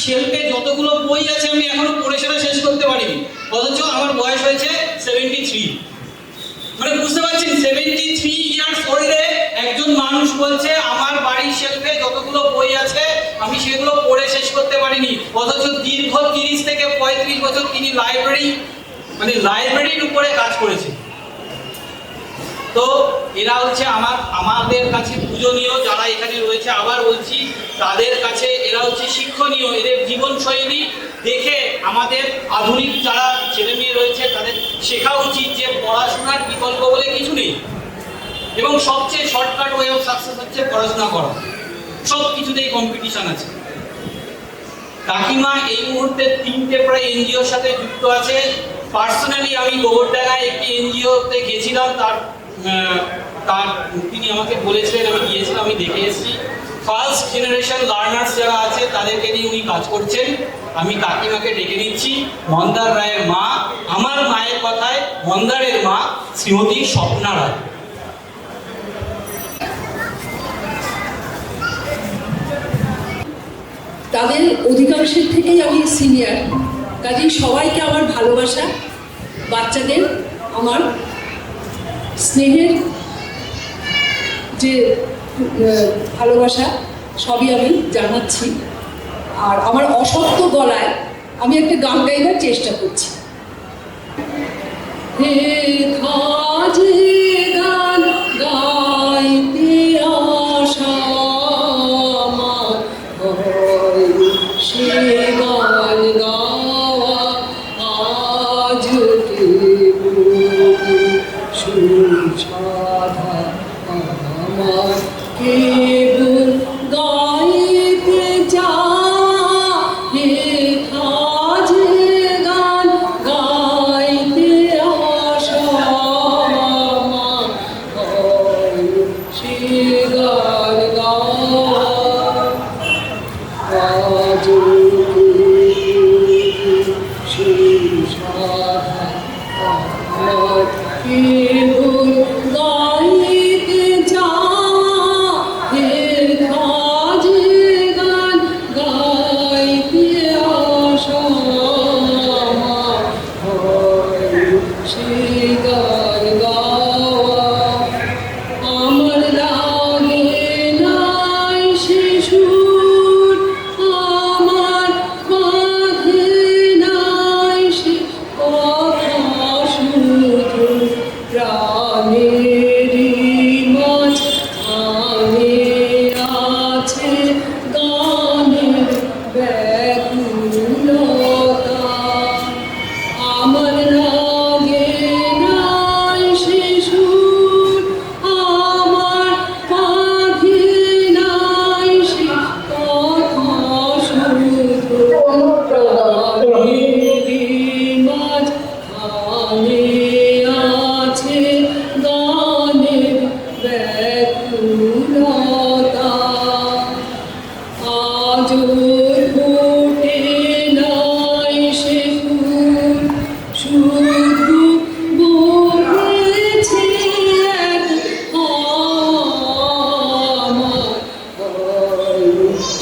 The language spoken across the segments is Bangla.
শেলফে যতগুলো বই আছে আমি এখনো পড়ে সেটা শেষ করতে পারিনি, অথচ আমার বয়স হয়েছে 73। মানে বুঝতে পারছেন, 73 ইয়ার্স ওল্ডে একজন মানুষ বলছে আমার বাড়ির শেলফে যতগুলো বই আছে আমি সেগুলো পড়ে শেষ করতে পারিনি, অথচ দীর্ঘ 30 থেকে 35 বছর তিনি লাইব্রেরির উপরে কাজ করেছে। তো এরা হচ্ছে আমাদের কাছে পূজনীয়, যারা এখানে রয়েছে, আবার বলছি তাদের কাছে এরা হচ্ছে শিক্ষণীয়। এদের জীবনশৈলী দেখে আমাদের আধুনিক যারা ছেলে মেয়ে রয়েছে তাদের শেখা উচিত যে পড়াশোনার বিকল্প বলে কিছু নেই, এবং সবচেয়ে শর্টকাট ওয়ে অফ সাকসেস হচ্ছে পড়াশোনা করা। সব কিছুতেই কম্পিটিশন আছে। কাকিমা এই মুহূর্তে 3টে প্রায় এনজিওর সাথে যুক্ত আছে। পার্সোনালি আমি গোবরডাঙ্গায় একটি এনজিওতে গেছিলাম, তার তিনি আমাকে বলেছিলেন, আমি গিয়েছিলাম, আমি দেখে এসেছি। ফার্স্ট জেনারেশন লার্নার্স যারা আছে তাদেরকে নিয়ে উনি কাজ করছেন। আমি কাকিমাকে ডেকে নিচ্ছি, মন্দার রায়ের মা, আমার মায়ের কথায় মন্দারের মা শ্রীমতী স্বপ্না রায়। তাদের অধিকাংশের থেকেই আমি সিনিয়র, কাজেই সবাইকে আমার ভালোবাসা, বাচ্চাদের আমার স্নেহের যে ভালোবাসা সবই আমি জানাচ্ছি। আর আমার অসত্য গলায় আমি একটা গান গাইবার চেষ্টা করছি। হে খাজে গান গাইতে আসা আমার হয়, সে গান গাওয়া আজ সুসাধা আমার কেবল গাইতে যা। হে খাজে গান গাইতে আসা আমার হয়, সে গান গাওয়া আজ সুসাধা আমার কেবল গাইতে যা। হে খাজে গান গাইতে আসা আমার হয়, সে গান গাওয়া আমার লাগে নাই সে সুর, আমার বাঁধে নাই সে কথা, শুধু প্রাণেরই মাঝখানে আছে গানের ব্যাকুলতা। আমার লাগে নাই সে সুর, আমার বাঁধে নাই সে কথা, শুধু প্রাণেরই মাঝখানে আছে গানের ব্যাকুলতা। আজও ফোটে নাই সে ফুল, শুধু বলেছে এক আমার হয়,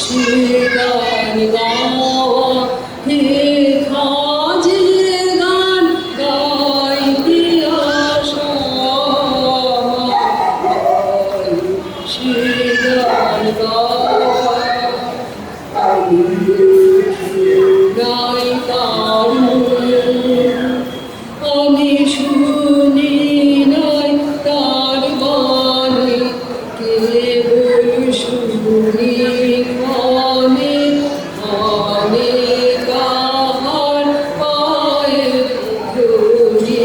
সে গান গাওয়া। হে খাজে গান গাইতে আসা আমার হয়, সে গান গাওয়া নাই তার আমি শুনি নাই তার বাণী, কেবল শুনি কানে কানে কাহার পায়ের ধ্বনি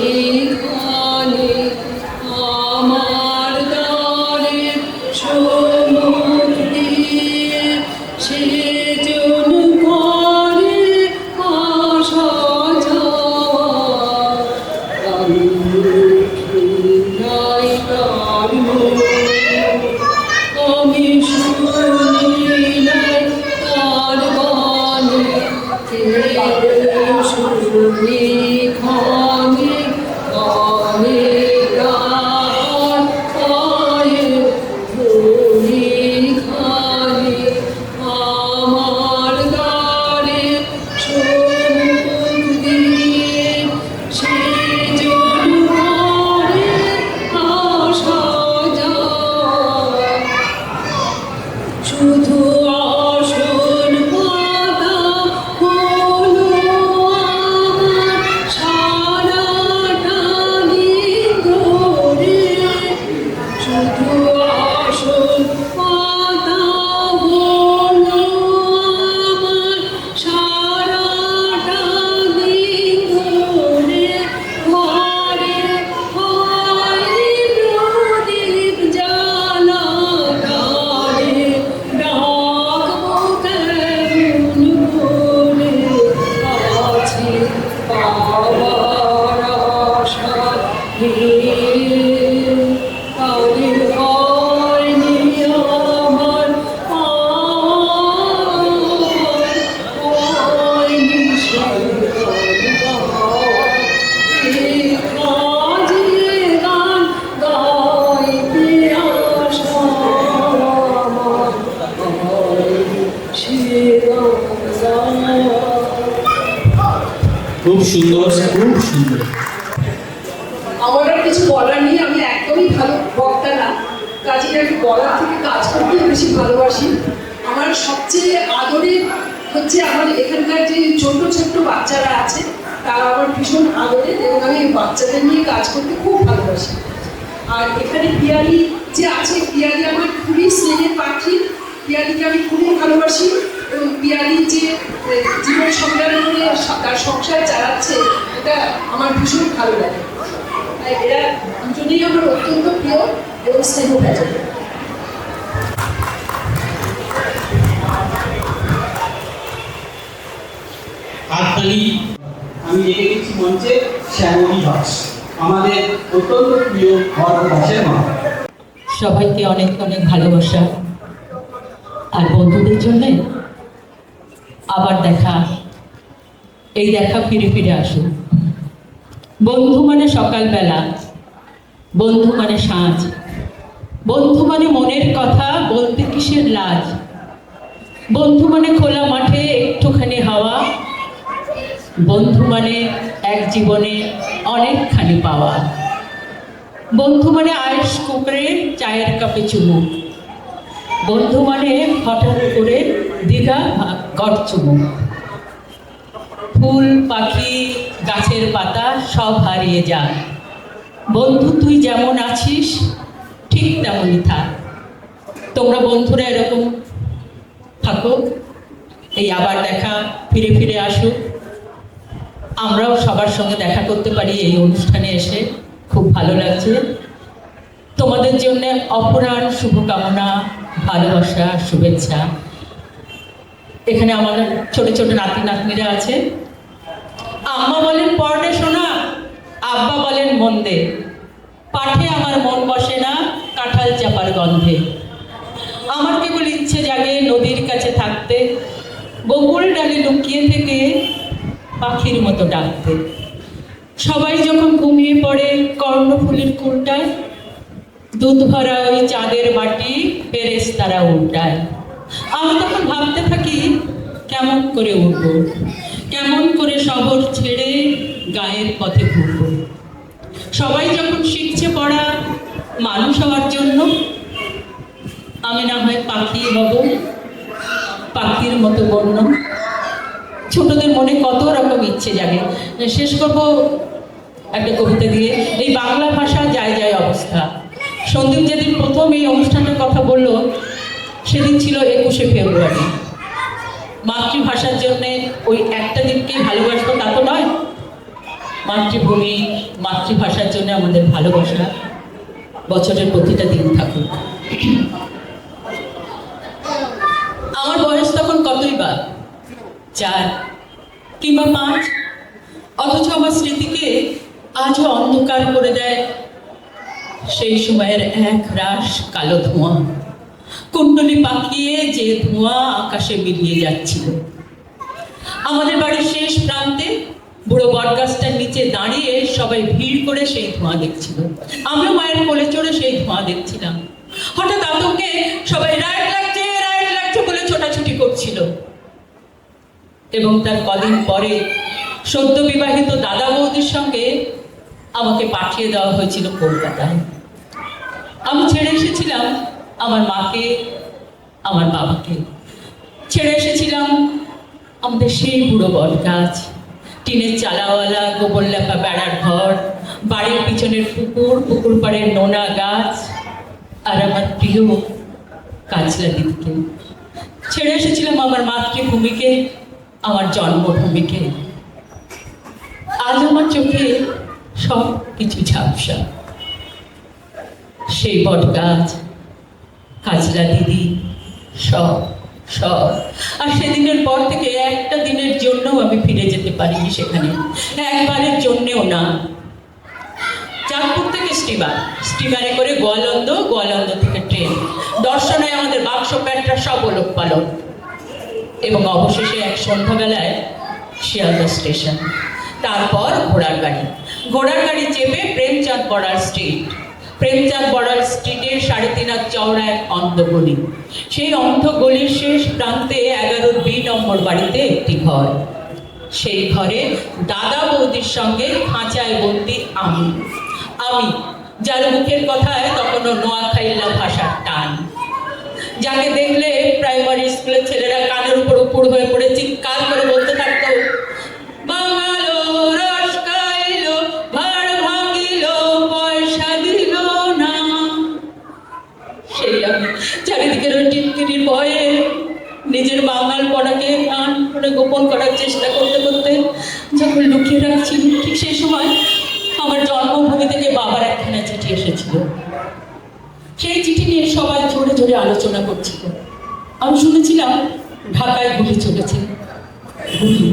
খানে। আমার দ্বারে সম্মুখ দিয়ে সে জন করে আসা যাওয়া, আমি নাই তার আমি শুনি নাই তার বাণী, কেবল শুনি খানে কানে কাহার পায়ের ধ্বনি খানে। আমার দ্বারে খুব সুন্দর, খুব সুন্দর। আমার আর কিছু বলার নেই, আমি একদমই ভালো বক্তা না, কাজে আমি বলার থেকে কাজ করতে বেশি ভালোবাসি। আমার সবচেয়ে আদরের হচ্ছে আমার এখানকার যে ছোট ছোট্ট বাচ্চারা আছে তারা আমার ভীষণ আদরের, এবং আমি বাচ্চাদের নিয়ে কাজ করতে খুব ভালোবাসি। আর এখানে পিয়ালি যে আছে, পিয়ালি আমার খুবই স্নেহের পাখি, পিয়ালিকে আমি খুবই ভালোবাসি। এবং পিয়ালি যে জীবন সংগ্রাম করে তার সংসার চালাচ্ছে, এটা আমার ভীষণ ভালো লাগে। তাই এরা দুজনেই আমার অত্যন্ত প্রিয় এবং স্নেহভাজন। হাততালি আমি রেখে দিচ্ছি মঞ্চে শ্যামলী দাস, আমাদের অত্যন্ত প্রিয় ভরত দাসের মা। সবাইকে অনেক অনেক ভালোবাসা, আর বন্ধুদের জন্য আবার দেখা, এই দেখা ফিরে ফিরে আসুন। বন্ধু মানে সকালবেলা, বন্ধু মানে সাঁঝ, বন্ধু মানে মনের কথা বলতে কিসের লাজ, বন্ধু মানে খোলা মাঠে একটুখানি হাওয়া, বন্ধু মানে এক জীবনে অনেকখানি পাওয়া, বন্ধু মানে আয়েস কুকরে চায়ের কাপে চুমু, বন্ধু মানে হঠাৎ করে দীঘা গড় চুমু। ফুল পাখি গাছের পাতা সব হারিয়ে যায়, বন্ধু তুই যেমন আছিস ঠিক তেমনই থাক। তোমরা বন্ধুরা এরকম থাকো, এই আবার দেখা ফিরে ফিরে আসুক, আমরাও সবার সঙ্গে দেখা করতে পারি এই অনুষ্ঠানে এসে, খুব ভালো লাগছে। তোমাদের জন্য অপরাণ শুভকামনা, ভালোবাসা, শুভেচ্ছা। এখানে আমার ছোট ছোট নাতি নাতনিরা আছে। আম্মা বলেন পড়ে শোনা, আব্বা বলেন মন দে, পাঠে আমার মন বসে না কাঁঠাল চাপার গন্ধে। আমার কেবল ইচ্ছে জাগে নদীর কাছে থাকতে, বকুল ডালে লুকিয়ে থেকে পাখির মতো ডাকতে। সবাই যখন ঘুমিয়ে পড়ে কর্ণফুলের কুলটায়, দুধ ভরা ওই চাঁদের বাটি ফেরেশতারা উল্টায়। আমি তখন ভাবতে থাকি কেমন করে উঠব, কেমন করে শহর ছেড়ে গায়ের পথে ঘুরব। সবাই যখন শিখছে পড়া মানুষ হওয়ার জন্য, আমি না হয় পাখি হব, পাখির মতো বন্য। ছোটদের মনে কত রকম ইচ্ছে জাগে। শেষ করবো একটা কবিতা দিয়ে। এই বাংলা ভাষা যায় যায় অবস্থা। সন্দীপ যেদিন প্রথম এই অনুষ্ঠানটার কথা বললো সেদিন ছিল 21শে ফেব্রুয়ারি। মাতৃভাষার জন্যে ওই একটা দিনকেই ভালোবাসবো তা তো নয়। মাতৃভূমি, মাতৃভাষার জন্য আমাদের ভালোবাসা বছরের প্রতিটা দিন থাকুক। আমার বয়স তখন কতই বা 4 কিংবা 5, অথচ আমার স্মৃতিকে আজও অন্ধকার করে দেয় সেই সময়ের এক রাশ কালো ধোঁয়া। কুণ্ডলি পাকিয়ে যে ধোঁয়া আকাশে মিলিয়ে যাচ্ছিল। আমাদের বাড়ির শেষ প্রান্তে বুড়ো বটগাছটার নিচে দাঁড়িয়ে সবাই ভিড় করে সেই ধোঁয়া দেখছিল। আমিও মায়ের কোলে চড়ে সেই ধোঁয়া দেখছিলাম। হঠাৎ আতঙ্কে সবাই রাইট লাগছে বলে ছোটাছুটি করছিল। এবং তার কদিন পরে সদ্য বিবাহিত দাদা বৌদির সঙ্গে আমাকে পাঠিয়ে দেওয়া হয়েছিল কলকাতায়। আমি ছেড়ে এসেছিলাম আমার মাকে, আমার বাবাকে, ছেড়ে এসেছিলাম আমাদের সেই বুড়ো বট গাছ, টিনের চালাওয়ালা গোবর লেপা বেড়ার ঘর, বাড়ির পিছনের পুকুর, পুকুর পাড়ের নোনা গাছ, আর আমার প্রিয় কাজলা দিদিকে। ছেড়ে এসেছিলাম আমার মাতৃভূমিকে, আমার জন্মভূমিকে। আজ আমার চোখে সব কিছু ঝাপসা। সেই বট গাছ, কাজলা দিদি, সব সব। আর সেদিনের পর থেকে একটা দিনের জন্যও আমি ফিরে যেতে পারিনি সেখানে, একবারের জন্যেও না। চাঁদপুর থেকে স্টিমারে করে গোয়ালন্দ, গোয়ালন্দ থেকে ট্রেন, দর্শনে আমাদের বাক্স প্যাটরা সব ওলট পালট। এবং অবশেষে এক সন্ধ্যাবেলায় শিয়ালদা স্টেশন, তারপর ঘোড়ার গাড়ি চেপে প্রেমচাঁদ পড়ার স্ট্রিট, প্রেমচাঁদ বড়াল স্ট্রিটের 3.5 হাত চওড়া এক অন্ধ গলি। সেই অন্ধ গলির শেষ প্রান্তে 11 B নম্বর বাড়িতে একটি ঘর। সেই ঘরে দাদা বৌদির সঙ্গে খাঁচায় বন্দি আমি, যার মুখের কথায় তখনও নোয়াখাইলা ভাষার টান, যাকে দেখলে প্রাইমারি স্কুলের ছেলেরা কানের উপর উপুড় হয়ে পড়ে চিৎকার করে বলতে থাকতো, বাঙালো রস খাইলো, ভাড় ভাঙিলো, পয়সা দিল না। সেই আমি চারিদিকের ওই টিটকিরির ভয়ে নিজের বাঙালপনাকে প্রাণ করে গোপন করার চেষ্টা করতে করতে যখন লুকিয়ে রাখছি, ঠিক সেই সময় আমার জন্মভূমি থেকে বাবার একখানা চিঠি এসেছিল। সেই চিঠি নিয়ে সবাই জোরে জোরে আলোচনা করছিল। আমি শুনেছিলাম ঢাকায় গুলি চলেছে। গুলি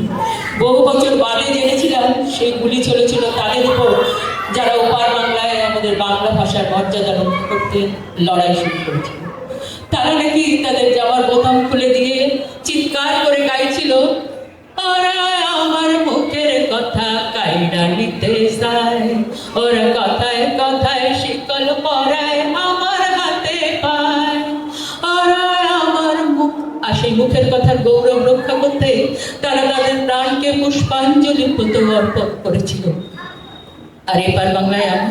বহু বছর বাদে জেনেছিলাম সেই গুলি চলেছিল তাদের উপর যারা ওপার বাংলায় আমাদের বাংলা ভাষার মর্যাদা রক্ষা করতে লড়াই শুরু করেছিল। তারা নাকি তাদের জামার বোতাম খুলে দিয়ে চিৎকার করে গাইছিল, ওরা আমার মুখের কথা কাইরা নিতে যায়, ওরা কথায় কথায় শিকল পরায় আমার হাতে পায়, ওরা আমার মুখ। আর সেই মুখের কথার গৌরব রক্ষা করতে তারা তাদের প্রাণকে পুষ্পাঞ্জলি অর্পণ করেছিল। আর এবার বাংলায় আমি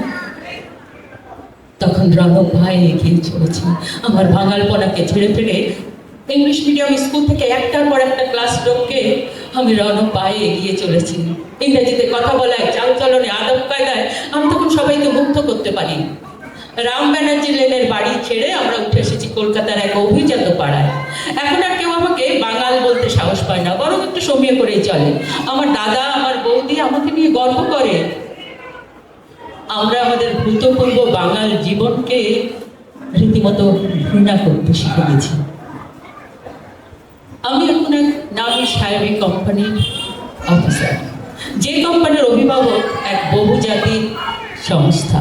তখন রণব ভাই এগিয়ে চলেছে আমার বাঙালপনাকে ছেড়ে ফেলে। ইংলিশ মিডিয়াম স্কুল থেকে একটার পর একটা ক্লাস লোককে আমি রণব পায়ে এগিয়ে চলেছি। ইংরেজিতে কথা বলায়, চাল চলনে, আদব কায়দায় আমি তখন সবাইকে মুগ্ধ করতে পারি। রাম ব্যানার্জি লেনের বাড়ি ছেড়ে আমরা উঠে এসেছি কলকাতার এক অভিজাত পাড়ায়। এখন আর কেউ আমাকে বাঙাল বলতে সাহস পায় না, বরং একটু সমীহ করেই চলে। আমার দাদা, আমার বৌদি আমাকে নিয়ে গর্ব করে। আমরা আমাদের ভূতপূর্ব বাঙাল জীবনকে রীতিমতো ঘৃণা করতে শিখে গেছি। আমি এখন এক নামী সাহেবী কোম্পানির অফিসার, যে কোম্পানির অভিভাবক এক বহুজাতিক সংস্থা।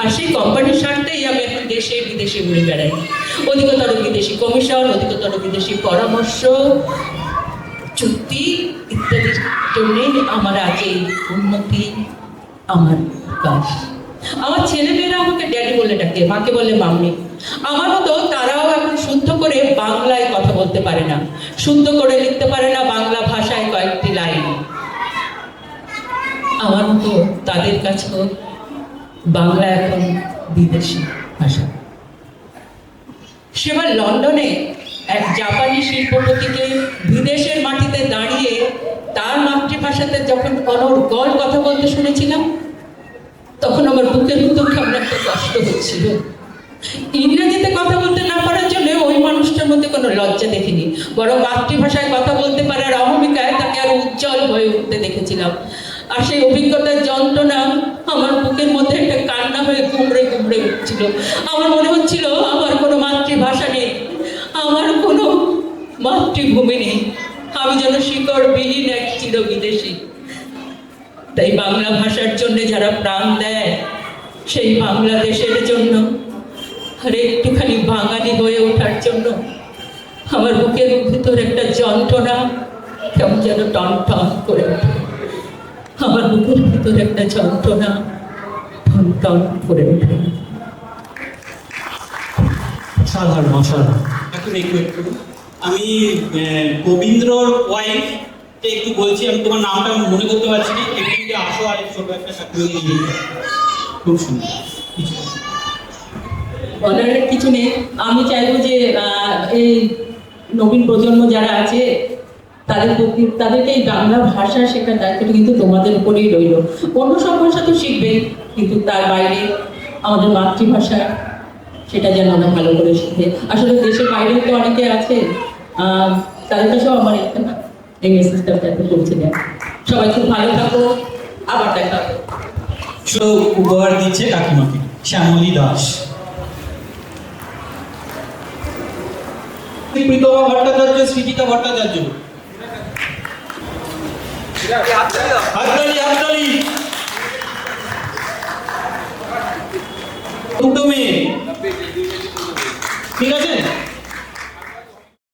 আর সেই কোম্পানির স্বার্থেই আমি এখন দেশে বিদেশে ঘুরে বেড়াই। অধিকতর বিদেশি কমিশন, অধিকতর বিদেশি পরামর্শ, চুক্তি ইত্যাদির জন্যেই আমার আজ এই উন্নতি, আমার কাজ। আমার ছেলেমেয়েরা আমাকে ড্যাডি বলে ডাকে, মাকে বলে মাম্মি। আমার মতো তারাও এখন শুদ্ধ করে বাংলায় কথা বলতে পারে না, শুদ্ধ করে লিখতে পারে না বাংলা ভাষায় কয়েকটি লাইন। আমার মতো তাদের কাছেও বাংলা এখন বিদেশি ভাষা। সেবার লন্ডনে এক জাপানি শিল্পপতিকে বিদেশের মাটিতে দাঁড়িয়ে তার মাতৃভাষাতে যখন অনর্গল কথা বলতে শুনেছিলাম, তখন আমার বুকের ভিতর কেমন একটা কষ্ট হচ্ছিল। ইংরেজিতে কথা বলতে না পারার জন্য ওই মানুষটার মধ্যে কোনো লজ্জা দেখিনি, বরং মাতৃভাষায় কথা বলতে পারার অহমিকায় তাকে আরো উজ্জ্বল হয়ে উঠতে দেখেছিলাম। আর সেই অভিজ্ঞতার যন্ত্রণা আমার বুকের মধ্যে একটা কান্না হয়ে গুমড়ে গুমড়ে উঠছিল। আমার মনে হচ্ছিল আমার কোনো মাতৃভাষা নেই, আমার কোনো মাতৃভূমি নেই, আমি যেন শিকড়বিহীন এক চির বিদেশি। তাই বাংলা ভাষার জন্য যারা প্রাণ দেয়, সেই বাংলাদেশের জন্য আর একটুখানি বাঙালি হয়ে ওঠার জন্য আমার বুকের ভিতর একটা যন্ত্রণা কেমন যেন টন টন করে ওঠে। আমার বুকের ভিতর একটা যন্ত্রণা টন টন করে ওঠে। অসাধারণ, অসাধারণ। একটু একটু আমি গোবিন্দ্রর ওয়াইফ একটু বলছি, আমি তোমার নামটা মনে করতে পারছি না, একটু যদি আসো আর ছোট একটা সাক্ষী খুব সুন্দর। বলার কিছু নেই। আমি চাইবো যে এই নবীন প্রজন্ম যারা আছে তাদেরকে এই বাংলা ভাষা শেখার দায়িত্বটা কিন্তু তোমাদের উপরেই রইল। অন্য সব ভাষা তো শিখবেই, কিন্তু তার বাইরে আমাদের মাতৃভাষা সেটা যেন আমরা ভালো করে শিখে। আসলে দেশের বাইরেও তো অনেকে আছে, তাদের কাছেও আমার এই মেসেজটা পৌঁছে দেয়। সবাই খুব ভালো থাকো, আবার দেখা হবে। উপহার দিচ্ছে কাকিমাকে শ্যামলী দাস। প্রীতমা ভট্টাচার্য, সৃজিতা ভট্টাচার্য। হাততালি। দুটো মেয়ে, ঠিক আছে।